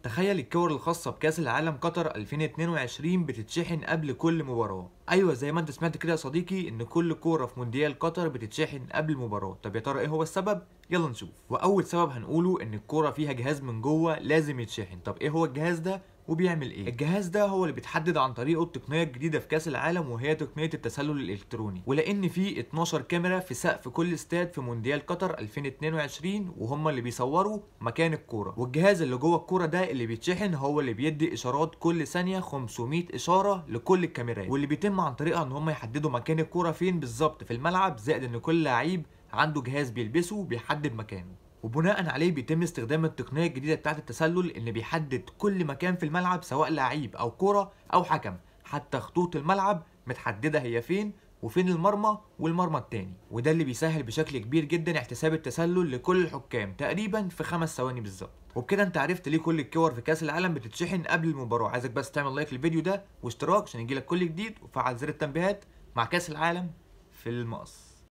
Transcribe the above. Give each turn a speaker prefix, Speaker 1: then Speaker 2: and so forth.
Speaker 1: تخيل الكور الخاصة بكأس العالم قطر 2022 بتتشحن قبل كل مباراة. ايوه زي ما انت سمعت كده يا صديقي، ان كل كورة في مونديال قطر بتتشحن قبل المباراة. طب يا ترى ايه هو السبب؟ يلا نشوف. واول سبب هنقوله ان الكورة فيها جهاز من جوه لازم يتشحن. طب ايه هو الجهاز ده وبيعمل ايه؟ الجهاز ده هو اللي بيتحدد عن طريقه التقنيه الجديده في كاس العالم، وهي تقنيه التسلل الالكتروني. ولان في 12 كاميرا في سقف كل استاد في مونديال قطر 2022 وهم اللي بيصوروا مكان الكوره، والجهاز اللي جوه الكوره ده اللي بيتشحن هو اللي بيدي اشارات كل ثانيه 500 اشاره لكل الكاميرات، واللي بيتم عن طريقها ان هم يحددوا مكان الكوره فين بالظبط في الملعب، زائد ان كل لعيب عنده جهاز بيلبسه بيحدد مكانه. وبناء عليه بيتم استخدام التقنيه الجديده بتاعه التسلل اللي بيحدد كل مكان في الملعب، سواء لعيب او كوره او حكم. حتى خطوط الملعب متحدده هي فين، وفين المرمى والمرمى التاني. وده اللي بيسهل بشكل كبير جدا احتساب التسلل لكل الحكام تقريبا في 5 ثواني بالظبط. وبكده انت عرفت ليه كل الكور في كاس العالم بتتشحن قبل المباراه. عايزك بس تعمل لايك للفيديو ده واشتراك عشان يجيلك كل جديد، وفعل زر التنبيهات مع كاس العالم في المقص.